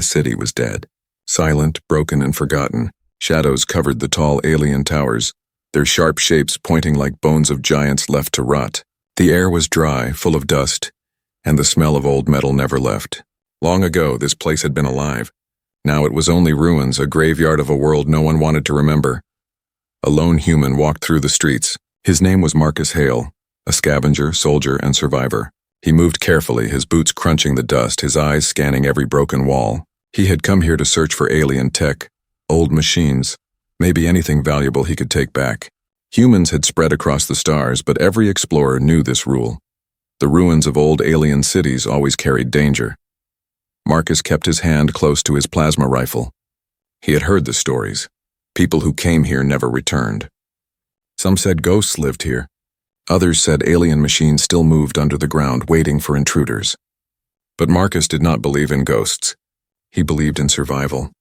The city was dead. Silent, broken, and forgotten, shadows covered the tall alien towers, their sharp shapes pointing like bones of giants left to rot. The air was dry, full of dust, and the smell of old metal never left. Long ago, this place had been alive. Now it was only ruins, a graveyard of a world no one wanted to remember. A lone human walked through the streets. His name was Marcus Hale, a scavenger, soldier, and survivor. He moved carefully, his boots crunching the dust, his eyes scanning every broken wall. He had come here to search for alien tech, old machines, maybe anything valuable he could take back. Humans had spread across the stars, but every explorer knew this rule. The ruins of old alien cities always carried danger. Marcus kept his hand close to his plasma rifle. He had heard the stories. People who came here never returned. Some said ghosts lived here. Others said alien machines still moved under the ground, waiting for intruders. But Marcus did not believe in ghosts. He believed in survival.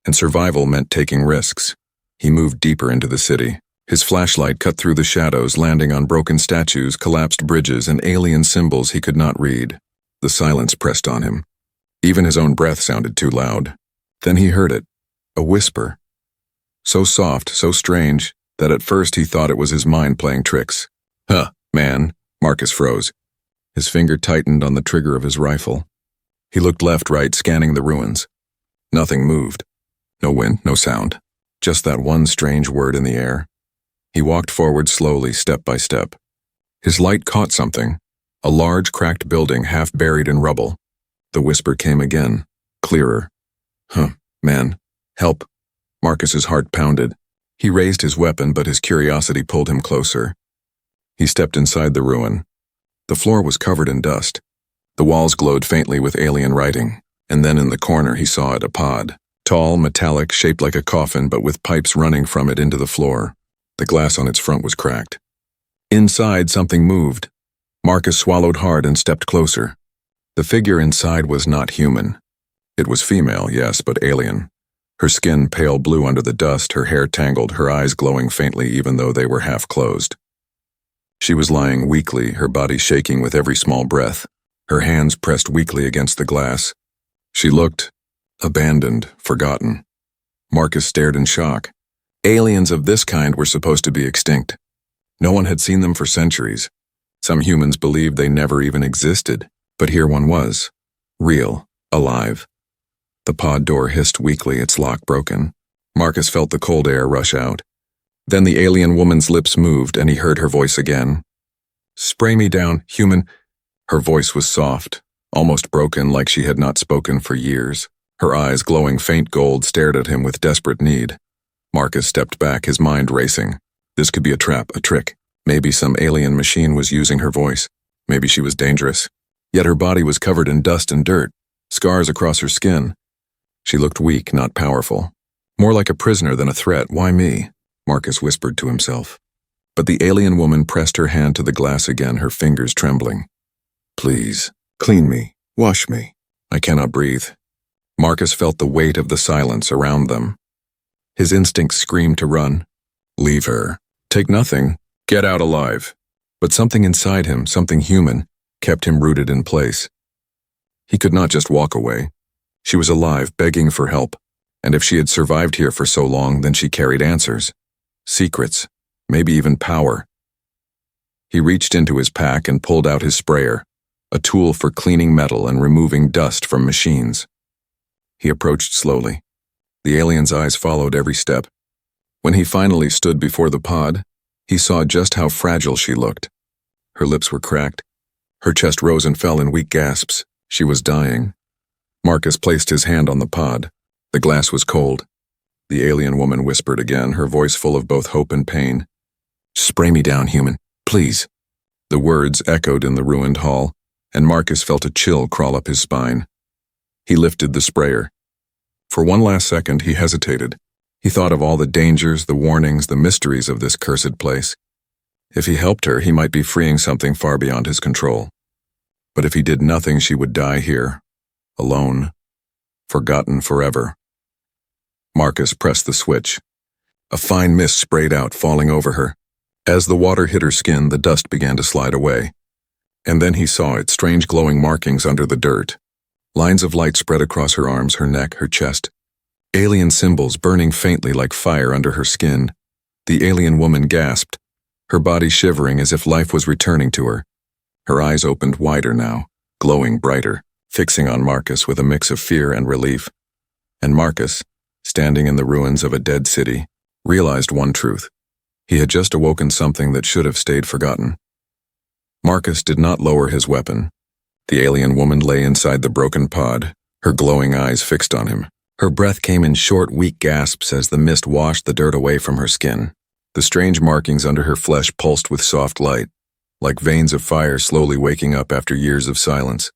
And survival meant taking risks. He moved deeper into the city. His flashlight cut through the shadows, landing on broken statues, collapsed bridges, and alien symbols he could not read. The silence pressed on him. Even his own breath sounded too loud. Then he heard it. A whisper. So soft, so strange, that at first he thought it was his mind playing tricks. "Huh, man," Marcus froze. His finger tightened on the trigger of his rifle. He looked left, right, scanning the ruins. Nothing moved. No wind, no sound. Just that one strange word in the air. He walked forward slowly, step by step. His light caught something. A large, cracked building half buried in rubble. The whisper came again, clearer. "Huh, man. Help." Marcus's heart pounded. He raised his weapon, but his curiosity pulled him closer. He stepped inside the ruin. The floor was covered in dust. The walls glowed faintly with alien writing, and then in the corner he saw it, a pod. Tall, metallic, shaped like a coffin, but with pipes running from it into the floor. The glass on its front was cracked. Inside, something moved. Marcus swallowed hard and stepped closer. The figure inside was not human. It was female, yes, but alien. Her skin pale blue under the dust, her hair tangled, her eyes glowing faintly even though they were half closed. She was lying weakly, her body shaking with every small breath, her hands pressed weakly against the glass. She looked abandoned, forgotten. Marcus stared in shock. Aliens of this kind were supposed to be extinct. No one had seen them for centuries. Some humans believed they never even existed, but here one was. Real, alive. The pod door hissed weakly, its lock broken. Marcus felt the cold air rush out. Then the alien woman's lips moved, and he heard her voice again. "Spray me down, human." Her voice was soft, almost broken, like she had not spoken for years. Her eyes, glowing faint gold, stared at him with desperate need. Marcus stepped back, his mind racing. This could be a trap, a trick. Maybe some alien machine was using her voice. Maybe she was dangerous. Yet her body was covered in dust and dirt, scars across her skin. She looked weak, not powerful. More like a prisoner than a threat. "Why me?" Marcus whispered to himself. But the alien woman pressed her hand to the glass again, her fingers trembling. "Please, clean me, wash me. I cannot breathe." Marcus felt the weight of the silence around them. His instincts screamed to run. Leave her. Take nothing. Get out alive. But something inside him, something human, kept him rooted in place. He could not just walk away. She was alive, begging for help. And if she had survived here for so long, then she carried answers. Secrets. Maybe even power. He reached into his pack and pulled out his sprayer, a tool for cleaning metal and removing dust from machines. He approached slowly. The alien's eyes followed every step. When he finally stood before the pod, he saw just how fragile she looked. Her lips were cracked. Her chest rose and fell in weak gasps. She was dying. Marcus placed his hand on the pod. The glass was cold. The alien woman whispered again, her voice full of both hope and pain. "Spray me down, human, please." The words echoed in the ruined hall, and Marcus felt a chill crawl up his spine. He lifted the sprayer. For one last second, he hesitated. He thought of all the dangers, the warnings, the mysteries of this cursed place. If he helped her, he might be freeing something far beyond his control. But if he did nothing, she would die here, alone, forgotten forever. Marcus pressed the switch. A fine mist sprayed out, falling over her. As the water hit her skin, the dust began to slide away. And then he saw its strange glowing markings under the dirt. Lines of light spread across her arms, her neck, her chest. Alien symbols burning faintly like fire under her skin. The alien woman gasped, her body shivering as if life was returning to her. Her eyes opened wider now, glowing brighter, fixing on Marcus with a mix of fear and relief. And Marcus, standing in the ruins of a dead city, realized one truth. He had just awoken something that should have stayed forgotten. Marcus did not lower his weapon. The alien woman lay inside the broken pod, her glowing eyes fixed on him. Her breath came in short, weak gasps as the mist washed the dirt away from her skin. The strange markings under her flesh pulsed with soft light, like veins of fire slowly waking up after years of silence.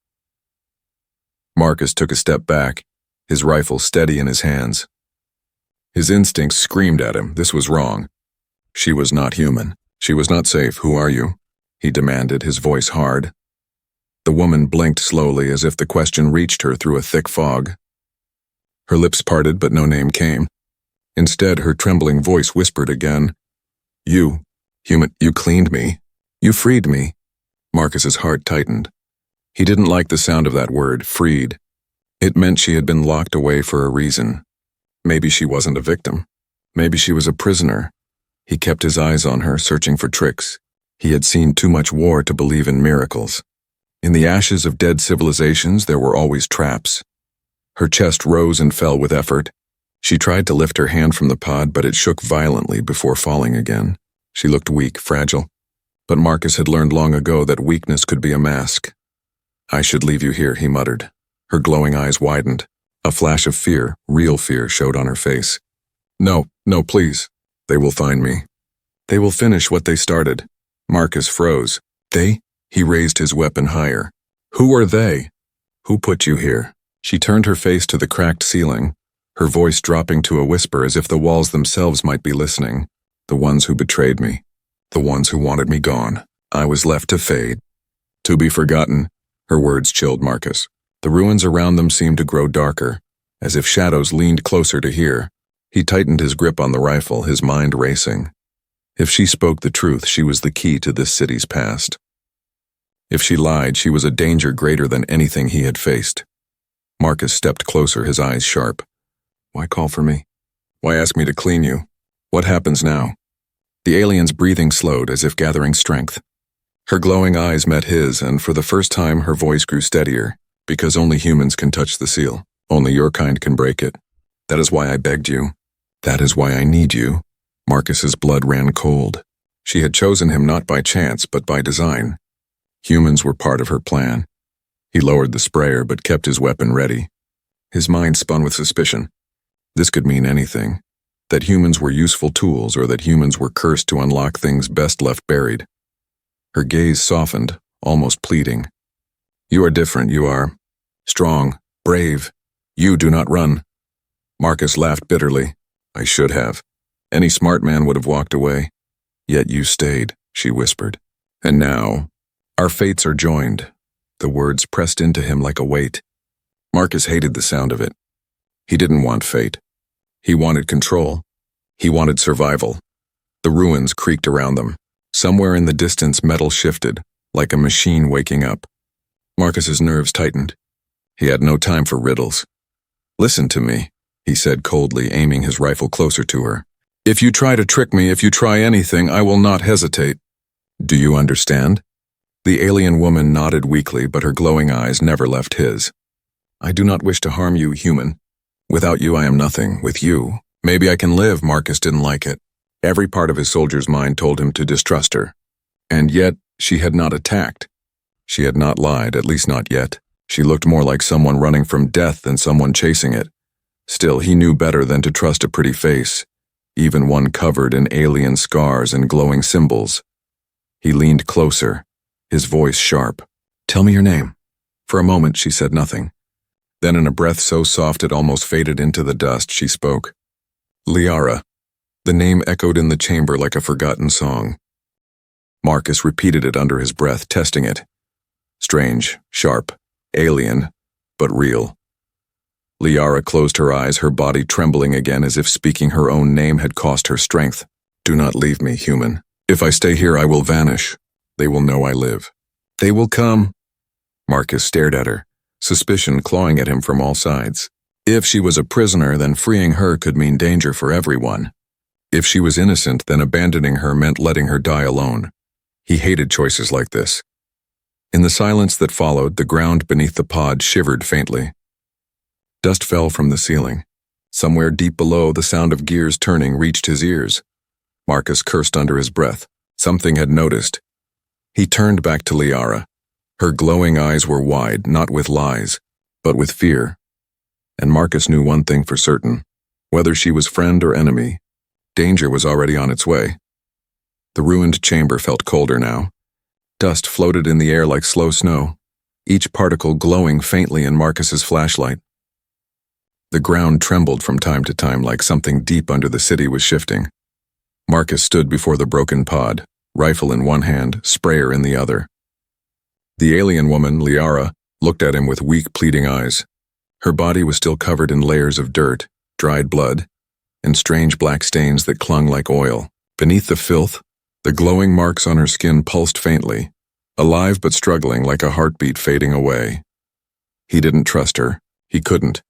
Marcus took a step back, his rifle steady in his hands. His instincts screamed at him. This was wrong. She was not human. She was not safe. Who are you? He demanded, his voice hard. The woman blinked slowly as if the question reached her through a thick fog. Her lips parted, but no name came. Instead, her trembling voice whispered again, "You, human, you cleaned me. You freed me." Marcus's heart tightened. He didn't like the sound of that word, freed. It meant she had been locked away for a reason. Maybe she wasn't a victim. Maybe she was a prisoner. He kept his eyes on her, searching for tricks. He had seen too much war to believe in miracles. In the ashes of dead civilizations, there were always traps. Her chest rose and fell with effort. She tried to lift her hand from the pod, but it shook violently before falling again. She looked weak, fragile. But Marcus had learned long ago that weakness could be a mask. "I should leave you here," he muttered. Her glowing eyes widened. A flash of fear, real fear, showed on her face. No, please. They will find me. They will finish what they started." Marcus froze. "They?" He raised his weapon higher. "Who are they? Who put you here?" She turned her face to the cracked ceiling, her voice dropping to a whisper as if the walls themselves might be listening. "The ones who betrayed me. The ones who wanted me gone. I was left to fade. To be forgotten." Her words chilled Marcus. The ruins around them seemed to grow darker, as if shadows leaned closer to hear. He tightened his grip on the rifle, his mind racing. If she spoke the truth, she was the key to this city's past. If she lied, she was a danger greater than anything he had faced. Marcus stepped closer, his eyes sharp. "Why call for me? Why ask me to clean you? What happens now?" The alien's breathing slowed, as if gathering strength. Her glowing eyes met his, and for the first time her voice grew steadier. "Because only humans can touch the seal. Only your kind can break it. That is why I begged you. That is why I need you." Marcus's blood ran cold. She had chosen him not by chance, but by design. Humans were part of her plan. He lowered the sprayer, but kept his weapon ready. His mind spun with suspicion. This could mean anything. That humans were useful tools, or that humans were cursed to unlock things best left buried. Her gaze softened, almost pleading. "You are different. You are strong, brave. You do not run." Marcus laughed bitterly. "I should have. Any smart man would have walked away. Yet you stayed," she whispered. "And now, our fates are joined." The words pressed into him like a weight. Marcus hated the sound of it. He didn't want fate. He wanted control. He wanted survival. The ruins creaked around them. Somewhere in the distance, metal shifted, like a machine waking up. Marcus's nerves tightened. He had no time for riddles. "Listen to me," he said coldly, aiming his rifle closer to her. "If you try to trick me, if you try anything, I will not hesitate. Do you understand?" The alien woman nodded weakly, but her glowing eyes never left his. "I do not wish to harm you, human. Without you, I am nothing. With you, maybe I can live." Marcus didn't like it. Every part of his soldier's mind told him to distrust her. And yet, she had not attacked. She had not lied, at least not yet. She looked more like someone running from death than someone chasing it. Still, he knew better than to trust a pretty face, even one covered in alien scars and glowing symbols. He leaned closer, his voice sharp. "Tell me your name." For a moment, she said nothing. Then in a breath so soft it almost faded into the dust, she spoke. "Liara." The name echoed in the chamber like a forgotten song. Marcus repeated it under his breath, testing it. Strange, sharp, alien, but real. Liara closed her eyes, her body trembling again as if speaking her own name had cost her strength. "Do not leave me, human. If I stay here, I will vanish. They will know I live. They will come." Marcus stared at her, suspicion clawing at him from all sides. If she was a prisoner, then freeing her could mean danger for everyone. If she was innocent, then abandoning her meant letting her die alone. He hated choices like this. In the silence that followed, the ground beneath the pod shivered faintly. Dust fell from the ceiling. Somewhere deep below, the sound of gears turning reached his ears. Marcus cursed under his breath. Something had noticed. He turned back to Liara. Her glowing eyes were wide, not with lies, but with fear. And Marcus knew one thing for certain. Whether she was friend or enemy, danger was already on its way. The ruined chamber felt colder now. Dust floated in the air like slow snow, each particle glowing faintly in Marcus's flashlight. The ground trembled from time to time like something deep under the city was shifting. Marcus stood before the broken pod, rifle in one hand, sprayer in the other. The alien woman, Liara, looked at him with weak, pleading eyes. Her body was still covered in layers of dirt, dried blood, and strange black stains that clung like oil. Beneath the filth, the glowing marks on her skin pulsed faintly, alive but struggling like a heartbeat fading away. He didn't trust her. He couldn't.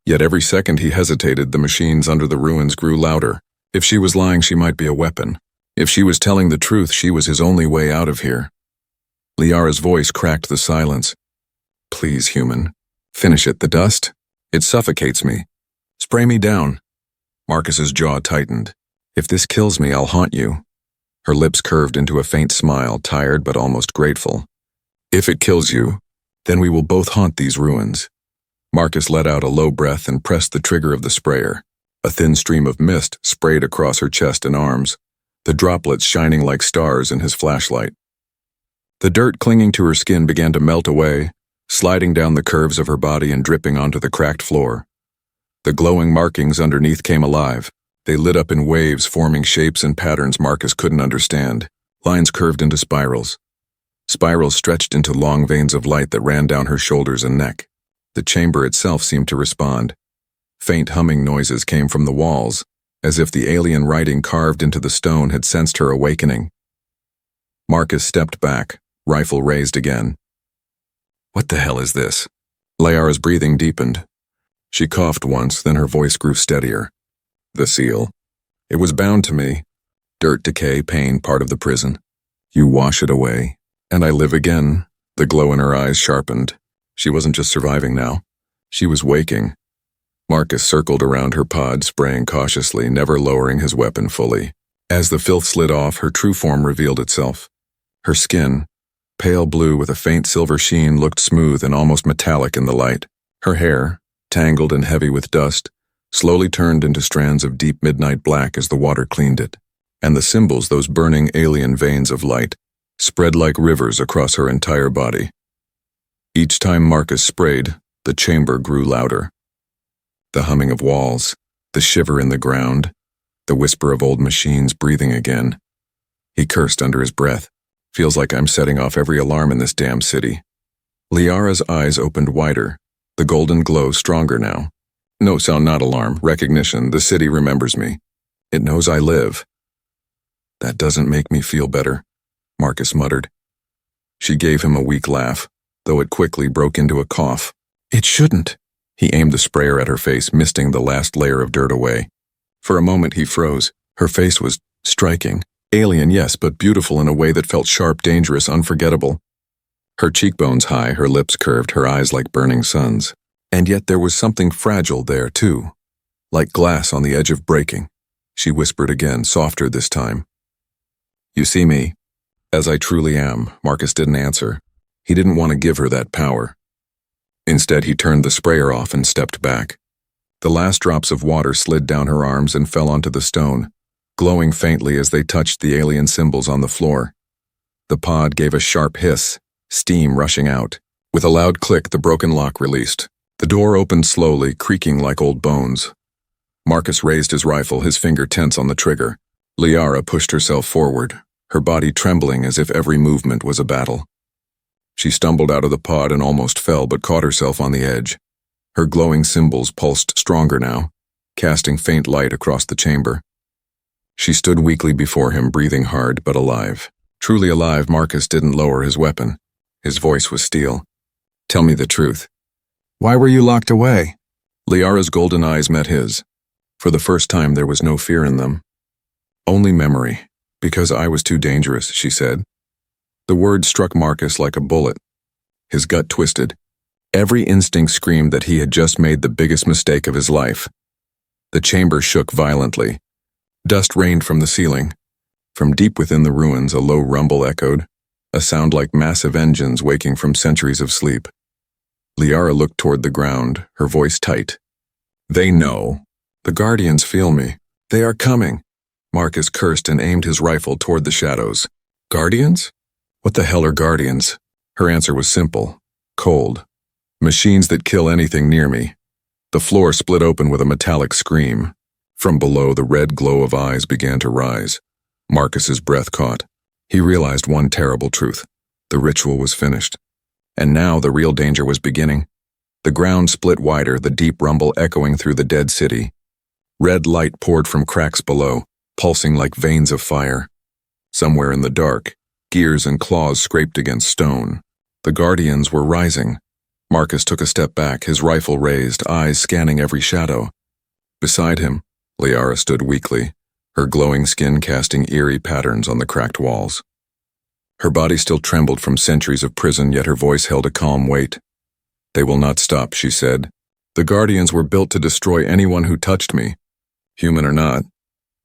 Yet every second he hesitated, the machines under the ruins grew louder. If she was lying, she might be a weapon. If she was telling the truth, she was his only way out of here. Liara's voice cracked the silence. Please, human. Finish it, the dust. It suffocates me. Spray me down. Marcus's jaw tightened. If this kills me, I'll haunt you. Her lips curved into a faint smile, tired but almost grateful. If it kills you, then we will both haunt these ruins. Marcus let out a low breath and pressed the trigger of the sprayer. A thin stream of mist sprayed across her chest and arms, the droplets shining like stars in his flashlight. The dirt clinging to her skin began to melt away, sliding down the curves of her body and dripping onto the cracked floor. The glowing markings underneath came alive. They lit up in waves, forming shapes and patterns Marcus couldn't understand. Lines curved into spirals. Spirals stretched into long veins of light that ran down her shoulders and neck. The chamber itself seemed to respond. Faint humming noises came from the walls, as if the alien writing carved into the stone had sensed her awakening. Marcus stepped back, rifle raised again. What the hell is this? Liara's breathing deepened. She coughed once, then her voice grew steadier. The seal. It was bound to me. Dirt, decay, pain, part of the prison. You wash it away, and I live again. The glow in her eyes sharpened. She wasn't just surviving now. She was waking. Marcus circled around her pod, spraying cautiously, never lowering his weapon fully. As the filth slid off, her true form revealed itself. Her skin, pale blue with a faint silver sheen, looked smooth and almost metallic in the light. Her hair, tangled and heavy with dust, slowly turned into strands of deep midnight black as the water cleaned it. And the symbols, those burning alien veins of light, spread like rivers across her entire body. Each time Marcus sprayed, the chamber grew louder. The humming of walls, the shiver in the ground, the whisper of old machines breathing again. He cursed under his breath. Feels like I'm setting off every alarm in this damn city. Liara's eyes opened wider, the golden glow stronger now. No sound, not alarm, recognition. The city remembers me. It knows I live. That doesn't make me feel better, Marcus muttered. She gave him a weak laugh, though it quickly broke into a cough. It shouldn't. He aimed the sprayer at her face, misting the last layer of dirt away. For a moment he froze. Her face was striking. Alien, yes, but beautiful in a way that felt sharp, dangerous, unforgettable. Her cheekbones high, her lips curved, her eyes like burning suns. And yet there was something fragile there, too. Like glass on the edge of breaking. She whispered again, softer this time. You see me, as I truly am. Marcus didn't answer. He didn't want to give her that power. Instead, he turned the sprayer off and stepped back. The last drops of water slid down her arms and fell onto the stone, glowing faintly as they touched the alien symbols on the floor. The pod gave a sharp hiss, steam rushing out. With a loud click, the broken lock released. The door opened slowly, creaking like old bones. Marcus raised his rifle, his finger tense on the trigger. Liara pushed herself forward, her body trembling as if every movement was a battle. She stumbled out of the pod and almost fell, but caught herself on the edge. Her glowing symbols pulsed stronger now, casting faint light across the chamber. She stood weakly before him, breathing hard but alive. Truly alive, Marcus didn't lower his weapon. His voice was steel. Tell me the truth. Why were you locked away? Liara's golden eyes met his. For the first time, there was no fear in them. Only memory. Because I was too dangerous, she said. The word struck Marcus like a bullet. His gut twisted. Every instinct screamed that he had just made the biggest mistake of his life. The chamber shook violently. Dust rained from the ceiling. From deep within the ruins, a low rumble echoed, a sound like massive engines waking from centuries of sleep. Liara looked toward the ground, her voice tight. They know. The Guardians feel me. They are coming. Marcus cursed and aimed his rifle toward the shadows. Guardians? What the hell are Guardians? Her answer was simple, cold. Machines that kill anything near me. The floor split open with a metallic scream. From below, the red glow of eyes began to rise. Marcus's breath caught. He realized one terrible truth. The ritual was finished. And now the real danger was beginning. The ground split wider, the deep rumble echoing through the dead city. Red light poured from cracks below, pulsing like veins of fire. Somewhere in the dark, gears and claws scraped against stone. The Guardians were rising. Marcus took a step back, his rifle raised, eyes scanning every shadow. Beside him, Liara stood weakly, her glowing skin casting eerie patterns on the cracked walls. Her body still trembled from centuries of prison, yet her voice held a calm weight. They will not stop, she said. The Guardians were built to destroy anyone who touched me, human or not.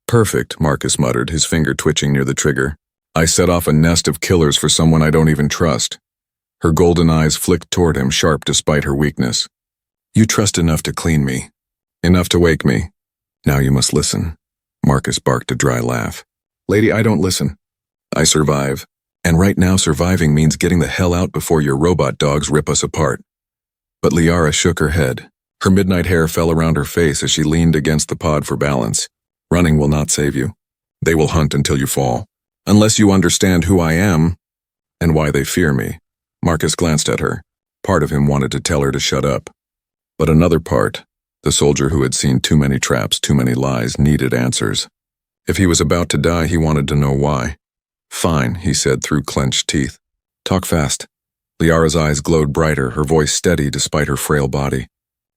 Perfect, Marcus muttered, his finger twitching near the trigger. I set off a nest of killers for someone I don't even trust. Her golden eyes flicked toward him, sharp despite her weakness. You trust enough to clean me. Enough to wake me. Now you must listen. Marcus barked a dry laugh. Lady, I don't listen. I survive. And right now surviving means getting the hell out before your robot dogs rip us apart. But Liara shook her head. Her midnight hair fell around her face as she leaned against the pod for balance. Running will not save you. They will hunt until you fall. Unless you understand who I am and why they fear me. Marcus glanced at her. Part of him wanted to tell her to shut up. But another part, the soldier who had seen too many traps, too many lies, needed answers. If he was about to die, he wanted to know why. Fine, he said through clenched teeth. Talk fast. Liara's eyes glowed brighter, her voice steady despite her frail body.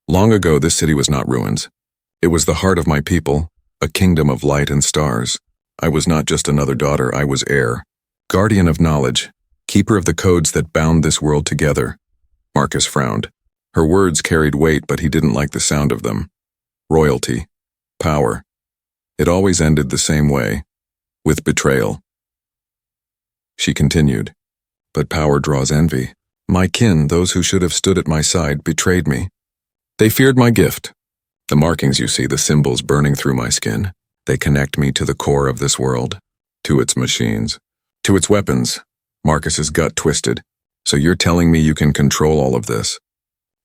Long ago, this city was not ruins. It was the heart of my people, a kingdom of light and stars. I was not just another daughter, I was heir. Guardian of knowledge, keeper of the codes that bound this world together. Marcus frowned. Her words carried weight, but he didn't like the sound of them. Royalty. Power. It always ended the same way. With betrayal. She continued. But power draws envy. My kin, those who should have stood at my side, betrayed me. They feared my gift. The markings you see, the symbols burning through my skin, they connect me to the core of this world, to its machines, to its weapons. Marcus's gut twisted. So you're telling me you can control all of this?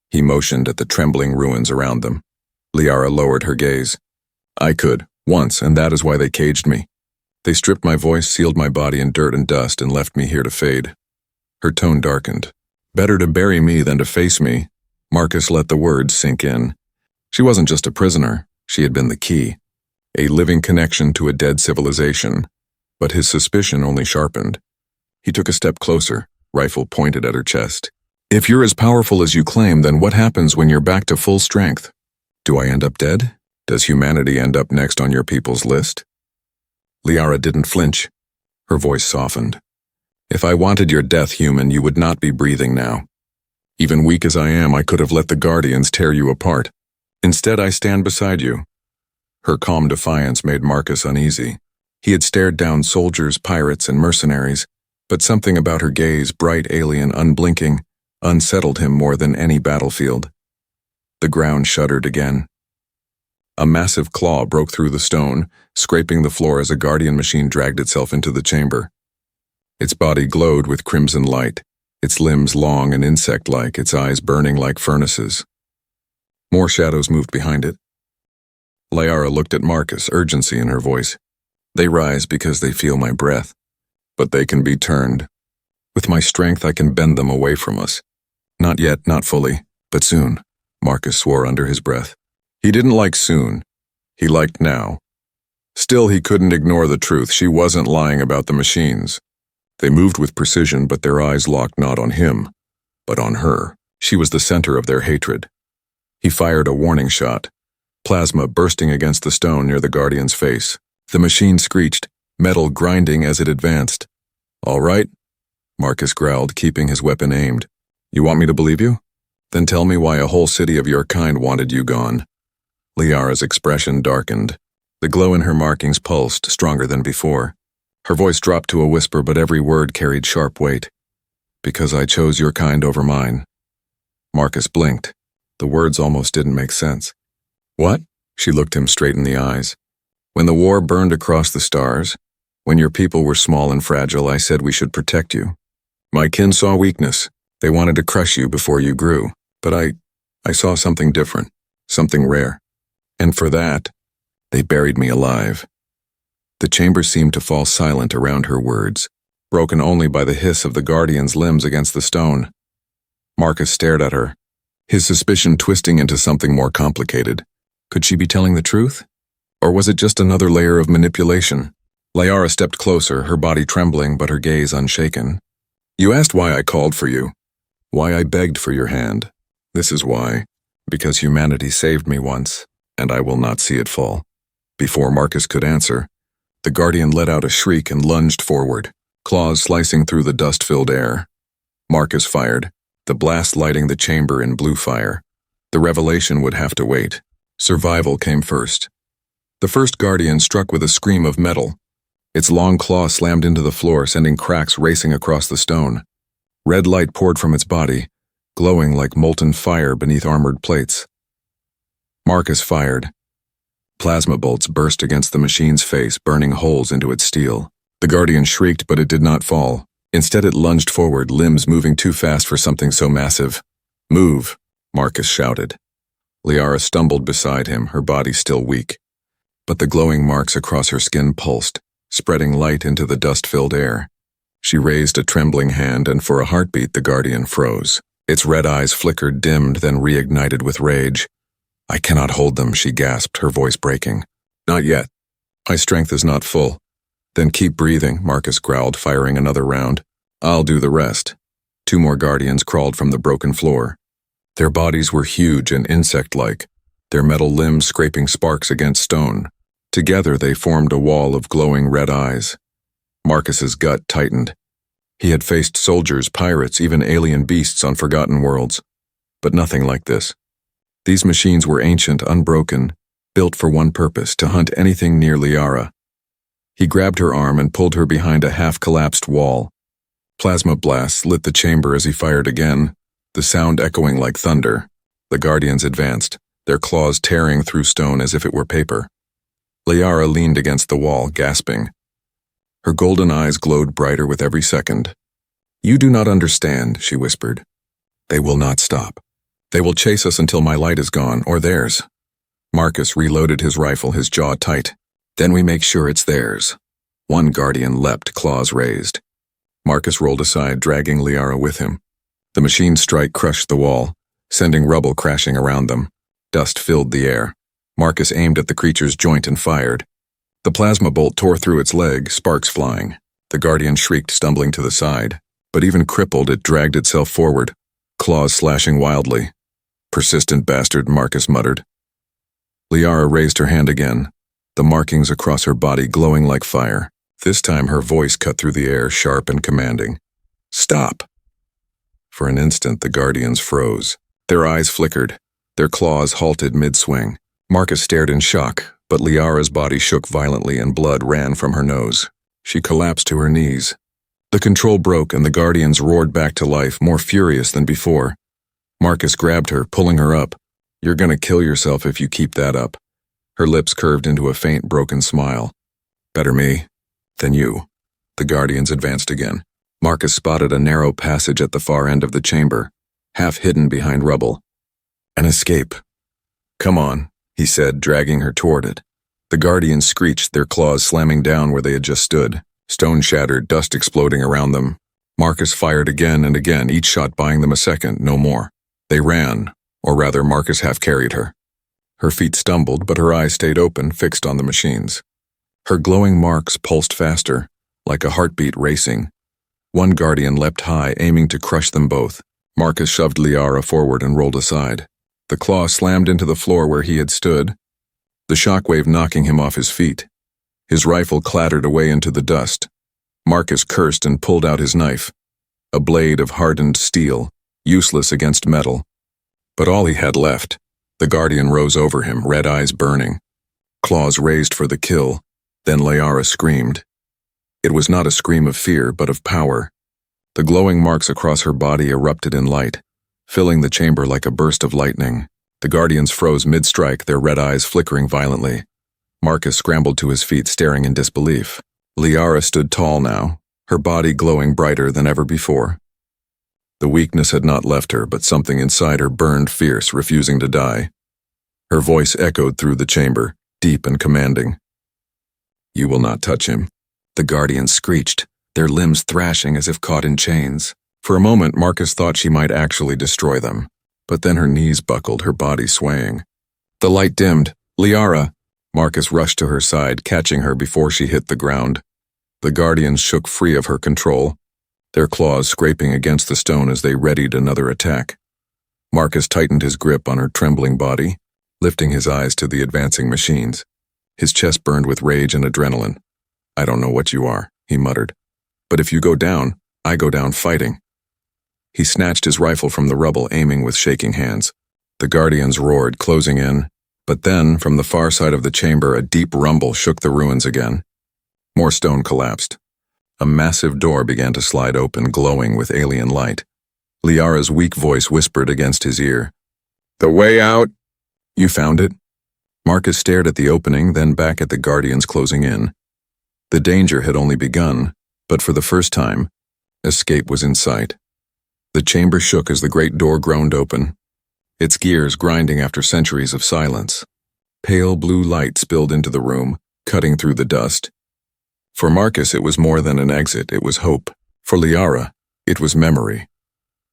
He motioned at the trembling ruins around them. Liara lowered her gaze. I could, once, and that is why they caged me. They stripped my voice, sealed my body in dirt and dust, and left me here to fade. Her tone darkened. Better to bury me than to face me. Marcus let the words sink in. She wasn't just a prisoner, she had been the key. A living connection to a dead civilization. But his suspicion only sharpened. He took a step closer, rifle pointed at her chest. If you're as powerful as you claim, then what happens when you're back to full strength? Do I end up dead? Does humanity end up next on your people's list? Liara didn't flinch. Her voice softened. If I wanted your death, human, you would not be breathing now. Even weak as I am, I could have let the Guardians tear you apart. Instead, I stand beside you. Her calm defiance made Marcus uneasy. He had stared down soldiers, pirates, and mercenaries, but something about her gaze, bright, alien, unblinking, unsettled him more than any battlefield. The ground shuddered again. A massive claw broke through the stone, scraping the floor as a guardian machine dragged itself into the chamber. Its body glowed with crimson light, its limbs long and insect-like, its eyes burning like furnaces. More shadows moved behind it. Liara looked at Marcus, urgency in her voice. They rise because they feel my breath, but they can be turned. With my strength, I can bend them away from us. Not yet, not fully, but soon, Marcus swore under his breath. He didn't like soon. He liked now. Still, he couldn't ignore the truth. She wasn't lying about the machines. They moved with precision, but their eyes locked not on him, but on her. She was the center of their hatred. He fired a warning shot, plasma bursting against the stone near the Guardian's face. The machine screeched, metal grinding as it advanced. "All right," Marcus growled, keeping his weapon aimed. "You want me to believe you? Then tell me why a whole city of your kind wanted you gone." Liara's expression darkened. The glow in her markings pulsed, stronger than before. Her voice dropped to a whisper, but every word carried sharp weight. "Because I chose your kind over mine." Marcus blinked. The words almost didn't make sense. "What?" She looked him straight in the eyes. "When the war burned across the stars, when your people were small and fragile, I said we should protect you. My kin saw weakness. They wanted to crush you before you grew. But I saw something different, something rare. And for that, they buried me alive." The chamber seemed to fall silent around her words, broken only by the hiss of the Guardian's limbs against the stone. Marcus stared at her, his suspicion twisting into something more complicated. Could she be telling the truth? Or was it just another layer of manipulation? Liara stepped closer, her body trembling but her gaze unshaken. "You asked why I called for you, why I begged for your hand. This is why. Because humanity saved me once, and I will not see it fall." Before Marcus could answer, the Guardian let out a shriek and lunged forward, claws slicing through the dust-filled air. Marcus fired, the blast lighting the chamber in blue fire. The revelation would have to wait. Survival came first. The first Guardian struck with a scream of metal. Its long claw slammed into the floor, sending cracks racing across the stone. Red light poured from its body, glowing like molten fire beneath armored plates. Marcus fired. Plasma bolts burst against the machine's face, burning holes into its steel. The Guardian shrieked, but it did not fall. Instead, it lunged forward, limbs moving too fast for something so massive. "Move," Marcus shouted. Liara stumbled beside him, her body still weak. But the glowing marks across her skin pulsed, spreading light into the dust-filled air. She raised a trembling hand, and for a heartbeat the Guardian froze. Its red eyes flickered, dimmed, then reignited with rage. "I cannot hold them," she gasped, her voice breaking. "Not yet. My strength is not full." "Then keep breathing," Marcus growled, firing another round. "I'll do the rest." 2 more Guardians crawled from the broken floor. Their bodies were huge and insect-like, their metal limbs scraping sparks against stone. Together they formed a wall of glowing red eyes. Marcus's gut tightened. He had faced soldiers, pirates, even alien beasts on forgotten worlds. But nothing like this. These machines were ancient, unbroken, built for one purpose, to hunt anything near Liara. He grabbed her arm and pulled her behind a half-collapsed wall. Plasma blasts lit the chamber as he fired again, the sound echoing like thunder. The Guardians advanced, their claws tearing through stone as if it were paper. Liara leaned against the wall, gasping. Her golden eyes glowed brighter with every second. "You do not understand," she whispered. "They will not stop. They will chase us until my light is gone, or theirs." Marcus reloaded his rifle, his jaw tight. "Then we make sure it's theirs." One Guardian leapt, claws raised. Marcus rolled aside, dragging Liara with him. The machine's strike crushed the wall, sending rubble crashing around them. Dust filled the air. Marcus aimed at the creature's joint and fired. The plasma bolt tore through its leg, sparks flying. The Guardian shrieked, stumbling to the side. But even crippled, it dragged itself forward, claws slashing wildly. "Persistent bastard," Marcus muttered. Liara raised her hand again, the markings across her body glowing like fire. This time her voice cut through the air, sharp and commanding. "Stop!" For an instant the Guardians froze. Their eyes flickered, their claws halted mid-swing. Marcus stared in shock, but Liara's body shook violently and blood ran from her nose. She collapsed to her knees. The control broke and the Guardians roared back to life, more furious than before. Marcus grabbed her, pulling her up. "You're gonna kill yourself if you keep that up." Her lips curved into a faint, broken smile. "Better me than you." The Guardians advanced again. Marcus spotted a narrow passage at the far end of the chamber, half hidden behind rubble. "An escape." "Come on," he said, dragging her toward it. The Guardians screeched, their claws slamming down where they had just stood. Stone shattered, dust exploding around them. Marcus fired again and again, each shot buying them a second, no more. They ran, or rather Marcus half-carried her. Her feet stumbled, but her eyes stayed open, fixed on the machines. Her glowing marks pulsed faster, like a heartbeat racing. One Guardian leapt high, aiming to crush them both. Marcus shoved Liara forward and rolled aside. The claw slammed into the floor where he had stood, the shockwave knocking him off his feet. His rifle clattered away into the dust. Marcus cursed and pulled out his knife, a blade of hardened steel, useless against metal. But all he had left. The Guardian rose over him, red eyes burning. Claws raised for the kill. Then Liara screamed. It was not a scream of fear, but of power. The glowing marks across her body erupted in light, filling the chamber like a burst of lightning. The Guardians froze mid-strike, their red eyes flickering violently. Marcus scrambled to his feet, staring in disbelief. Liara stood tall now, her body glowing brighter than ever before. The weakness had not left her, but something inside her burned fierce, refusing to die. Her voice echoed through the chamber, deep and commanding. "You will not touch him." The Guardians screeched, their limbs thrashing as if caught in chains. For a moment, Marcus thought she might actually destroy them, but then her knees buckled, her body swaying. The light dimmed. "Liara!" Marcus rushed to her side, catching her before she hit the ground. The Guardians shook free of her control, their claws scraping against the stone as they readied another attack. Marcus tightened his grip on her trembling body, lifting his eyes to the advancing machines. His chest burned with rage and adrenaline. "I don't know what you are," he muttered. "But if you go down, I go down fighting." He snatched his rifle from the rubble, aiming with shaking hands. The Guardians roared, closing in. But then, from the far side of the chamber, a deep rumble shook the ruins again. More stone collapsed. A massive door began to slide open, glowing with alien light. Liara's weak voice whispered against his ear. "The way out?" "You found it?" Marcus stared at the opening, then back at the Guardians closing in. The danger had only begun, but for the first time, escape was in sight. The chamber shook as the great door groaned open, its gears grinding after centuries of silence. Pale blue light spilled into the room, cutting through the dust. For Marcus, it was more than an exit, it was hope. For Liara, it was memory.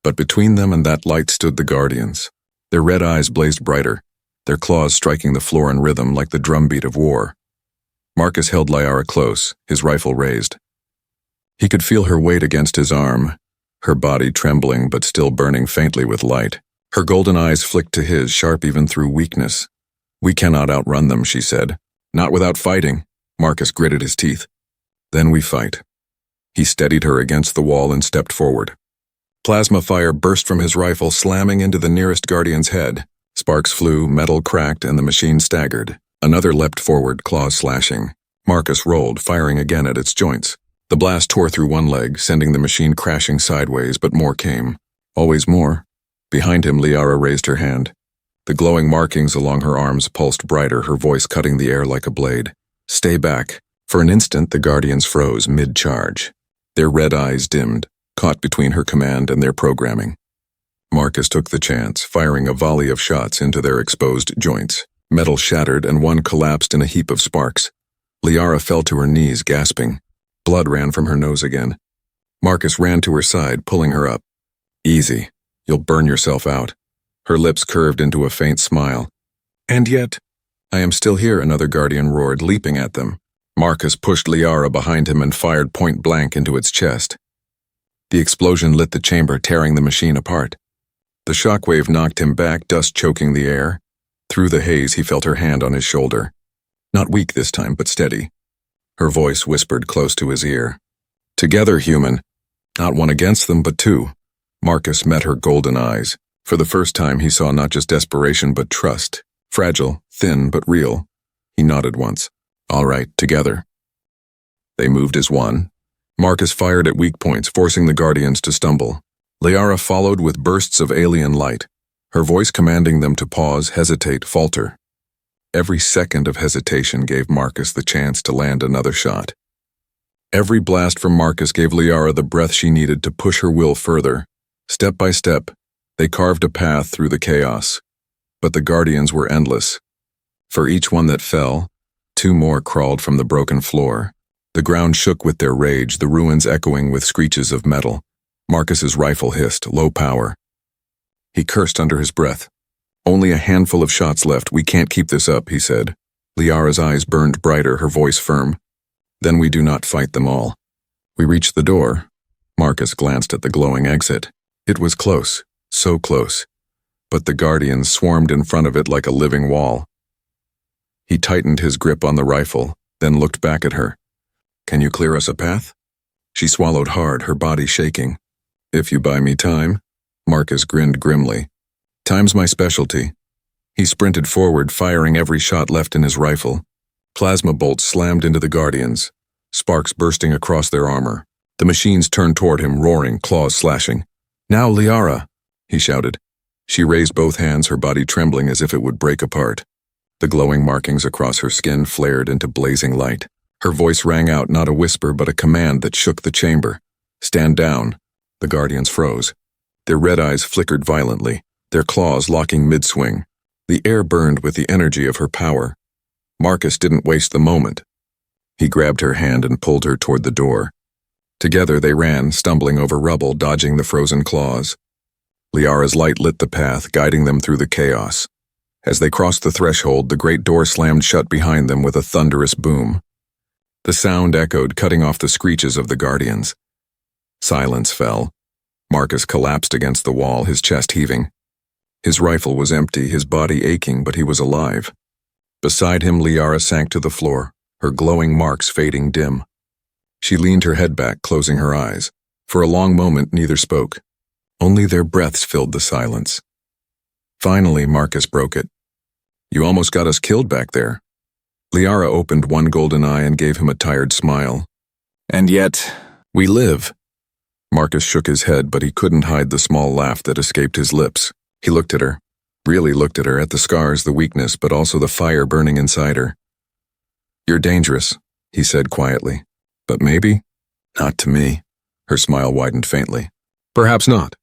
But between them and that light stood the Guardians. Their red eyes blazed brighter, their claws striking the floor in rhythm like the drumbeat of war. Marcus held Liara close, his rifle raised. He could feel her weight against his arm, her body trembling but still burning faintly with light. Her golden eyes flicked to his, sharp even through weakness. "We cannot outrun them," she said. "Not without fighting." Marcus gritted his teeth. "Then we fight." He steadied her against the wall and stepped forward. Plasma fire burst from his rifle, slamming into the nearest Guardian's head. Sparks flew, metal cracked, and the machine staggered. Another leapt forward, claws slashing. Marcus rolled, firing again at its joints. The blast tore through one leg, sending the machine crashing sideways, but more came. Always more. Behind him, Liara raised her hand. The glowing markings along her arms pulsed brighter, her voice cutting the air like a blade. "Stay back." For an instant, the Guardians froze mid-charge. Their red eyes dimmed, caught between her command and their programming. Marcus took the chance, firing a volley of shots into their exposed joints. Metal shattered and one collapsed in a heap of sparks. Liara fell to her knees, gasping. Blood ran from her nose again. Marcus ran to her side, pulling her up. "Easy. You'll burn yourself out." Her lips curved into a faint smile. "And yet, I am still here," another Guardian roared, leaping at them. Marcus pushed Liara behind him and fired point blank into its chest. The explosion lit the chamber, tearing the machine apart. The shockwave knocked him back, dust choking the air. Through the haze, he felt her hand on his shoulder. Not weak this time, but steady. Her voice whispered close to his ear. "Together, human. Not one against them, but two." Marcus met her golden eyes. For the first time, he saw not just desperation, but trust. Fragile, thin, but real. He nodded once. "All right, together." They moved as one. Marcus fired at weak points, forcing the Guardians to stumble. Liara followed with bursts of alien light, her voice commanding them to pause, hesitate, falter. Every second of hesitation gave Marcus the chance to land another shot. Every blast from Marcus gave Liara the breath she needed to push her will further. Step by step, they carved a path through the chaos. But the Guardians were endless. For each one that fell, two more crawled from the broken floor. The ground shook with their rage, the ruins echoing with screeches of metal. Marcus's rifle hissed, low power. He cursed under his breath. "Only a handful of shots left. We can't keep this up," he said. Liara's eyes burned brighter, her voice firm. "Then we do not fight them all." We reached the door. Marcus glanced at the glowing exit. It was close, So close. But the Guardians swarmed in front of it like a living wall. He tightened his grip on the rifle, then looked back at her. "Can you clear us a path?" She swallowed hard, her body shaking. "If you buy me time." Marcus grinned grimly. "Time's my specialty." He sprinted forward, firing every shot left in his rifle. Plasma bolts slammed into the Guardians, sparks bursting across their armor. The machines turned toward him, roaring, claws slashing. "Now, Liara!" he shouted. She raised both hands, her body trembling as if it would break apart. The glowing markings across her skin flared into blazing light. Her voice rang out, not a whisper, but a command that shook the chamber. "Stand down." The Guardians froze. Their red eyes flickered violently, their claws locking mid-swing. The air burned with the energy of her power. Marcus didn't waste the moment. He grabbed her hand and pulled her toward the door. Together they ran, stumbling over rubble, dodging the frozen claws. Liara's light lit the path, guiding them through the chaos. As they crossed the threshold, the great door slammed shut behind them with a thunderous boom. The sound echoed, cutting off the screeches of the Guardians. Silence fell. Marcus collapsed against the wall, his chest heaving. His rifle was empty, his body aching, but he was alive. Beside him, Liara sank to the floor, her glowing marks fading dim. She leaned her head back, closing her eyes. For a long moment, neither spoke. Only their breaths filled the silence. Finally, Marcus broke it. "You almost got us killed back there." Liara opened one golden eye and gave him a tired smile. "And yet, we live." Marcus shook his head, but he couldn't hide the small laugh that escaped his lips. He looked at her, really looked at her, at the scars, the weakness, but also the fire burning inside her. "You're dangerous," he said quietly. "But maybe not to me." Her smile widened faintly. "Perhaps not.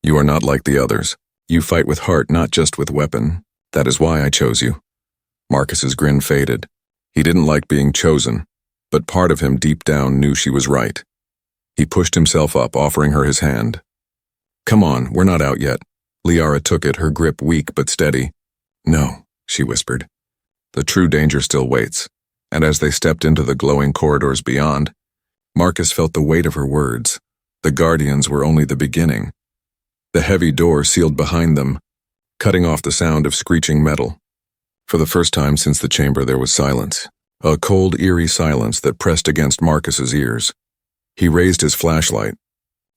You are not like the others. You fight with heart, not just with weapon. That is why I chose you." Marcus's grin faded. He didn't like being chosen, but part of him deep down knew she was right. He pushed himself up, offering her his hand. "Come on, we're not out yet." Liara took it, her grip weak but steady. "No," she whispered. "The true danger still waits." And as they stepped into the glowing corridors beyond, Marcus felt the weight of her words. The Guardians were only the beginning. The heavy door sealed behind them, cutting off the sound of screeching metal. For the first time since the chamber, there was silence. A cold, eerie silence that pressed against Marcus's ears. He raised his flashlight.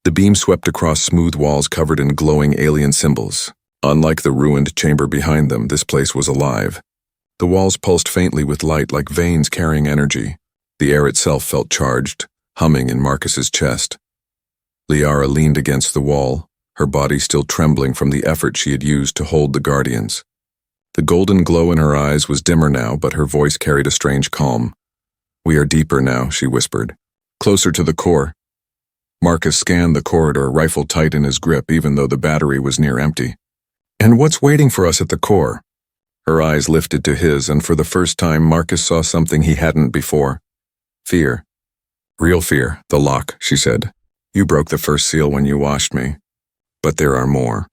The beam swept across smooth walls covered in glowing alien symbols. Unlike the ruined chamber behind them, this place was alive. The walls pulsed faintly with light, like veins carrying energy. The air itself felt charged, humming in Marcus's chest. Liara leaned against the wall, her body still trembling from the effort she had used to hold the Guardians. The golden glow in her eyes was dimmer now, but her voice carried a strange calm. "We are deeper now," she whispered. "Closer to the core." Marcus scanned the corridor, rifle tight in his grip, even though the battery was near empty. "And what's waiting for us at the core?" Her eyes lifted to his, and for the first time Marcus saw something he hadn't before. Fear. "Real fear, the lock," she said. "You broke the first seal when you washed me. But there are more.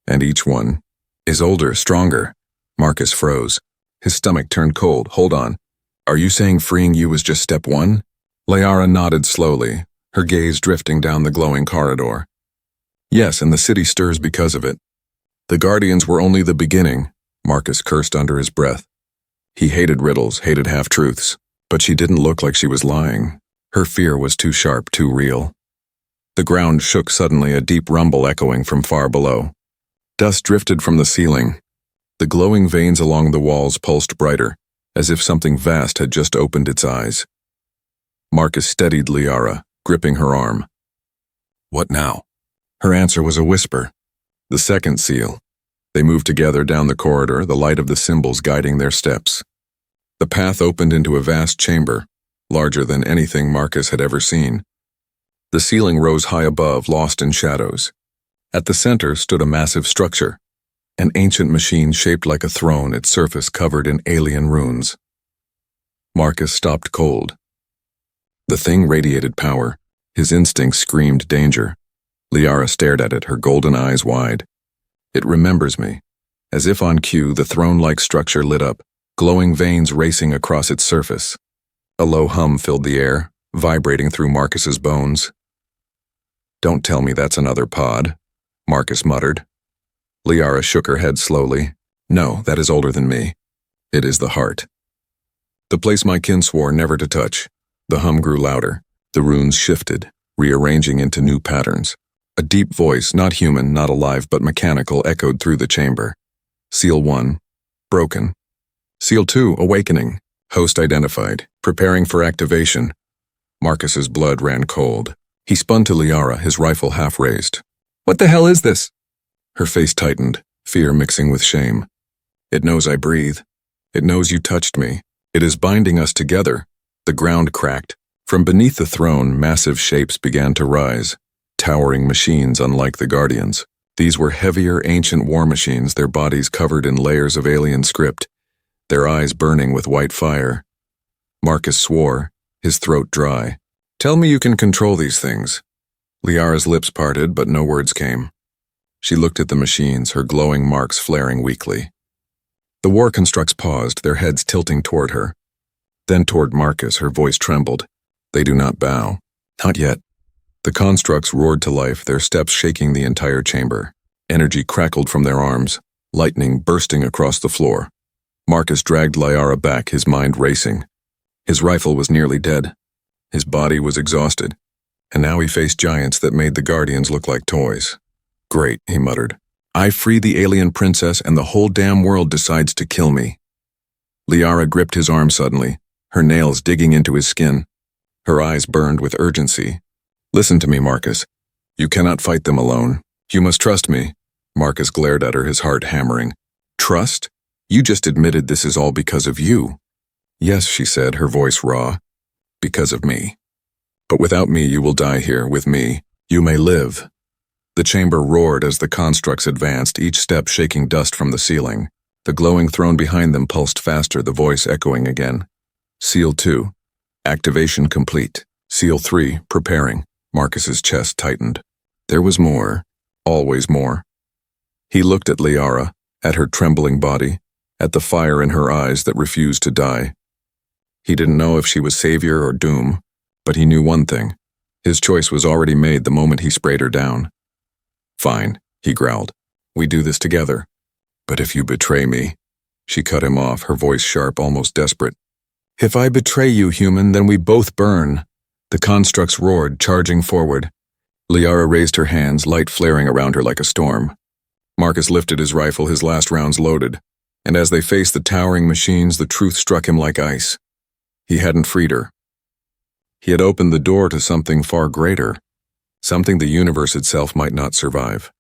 And each one is older, stronger." Marcus froze. His stomach turned cold. "Hold on. Are you saying freeing you was just step one?" Liara nodded slowly, her gaze drifting down the glowing corridor. "Yes, and the city stirs because of it." The Guardians were only the beginning, Marcus cursed under his breath. He hated riddles, hated half-truths, but she didn't look like she was lying. Her fear was too sharp, too real. The ground shook suddenly, a deep rumble echoing from far below. Dust drifted from the ceiling. The glowing veins along the walls pulsed brighter, as if something vast had just opened its eyes. Marcus steadied Liara, gripping her arm. "What now?" Her answer was a whisper. "The second seal." They moved together down the corridor, the light of the symbols guiding their steps. The path opened into a vast chamber, larger than anything Marcus had ever seen. The ceiling rose high above, lost in shadows. At the center stood a massive structure, an ancient machine shaped like a throne, its surface covered in alien runes. Marcus stopped cold. The thing radiated power. His instincts screamed danger. Liara stared at it, her golden eyes wide. "It remembers me." As if on cue, the throne-like structure lit up, glowing veins racing across its surface. A low hum filled the air, vibrating through Marcus's bones. "Don't tell me that's another pod," Marcus muttered, Liara shook her head slowly. No, that is older than me. It is the heart. The place my kin swore never to touch. The hum grew louder. The runes shifted, rearranging into new patterns. A deep voice, not human, not alive, but mechanical, echoed through the chamber. Seal 1, broken. Seal 2, awakening. Host identified, preparing for activation. Marcus's blood ran cold. He spun to Liara, his rifle half raised. What the hell is this? Her face tightened, fear mixing with shame. It knows I breathe. It knows you touched me. It is binding us together. The ground cracked. From beneath the throne, massive shapes began to rise. Towering machines unlike the Guardians. These were heavier, ancient war machines, their bodies covered in layers of alien script, their eyes burning with white fire. Marcus swore, his throat dry. Tell me you can control these things. Liara's lips parted, but no words came. She looked at the machines, her glowing marks flaring weakly. The war constructs paused, their heads tilting toward her. Then toward Marcus, her voice trembled. They do not bow. Not yet. The constructs roared to life, their steps shaking the entire chamber. Energy crackled from their arms, lightning bursting across the floor. Marcus dragged Liara back, his mind racing. His rifle was nearly dead. His body was exhausted. And now he faced giants that made the Guardians look like toys. Great, he muttered. I free the alien princess and the whole damn world decides to kill me. Liara gripped his arm suddenly, her nails digging into his skin. Her eyes burned with urgency. Listen to me, Marcus. You cannot fight them alone. You must trust me. Marcus glared at her, his heart hammering. Trust? You just admitted this is all because of you. Yes, she said, her voice raw. Because of me. But without me, you will die here. With me, you may live. The chamber roared as the constructs advanced, each step shaking dust from the ceiling. The glowing throne behind them pulsed faster, the voice echoing again. Seal 2. Activation complete. Seal 3. Preparing. Marcus's chest tightened. There was more. Always more. He looked at Liara, at her trembling body, at the fire in her eyes that refused to die. He didn't know if she was savior or doom, but he knew one thing. His choice was already made the moment he sprayed her down. Fine, he growled. We do this together. But if you betray me, she cut him off, her voice sharp, almost desperate. If I betray you, human, then we both burn. The constructs roared, charging forward. Liara raised her hands, light flaring around her like a storm. Marcus lifted his rifle, his last rounds loaded, and as they faced the towering machines, the truth struck him like ice. He hadn't freed her. He had opened the door to something far greater, something the universe itself might not survive.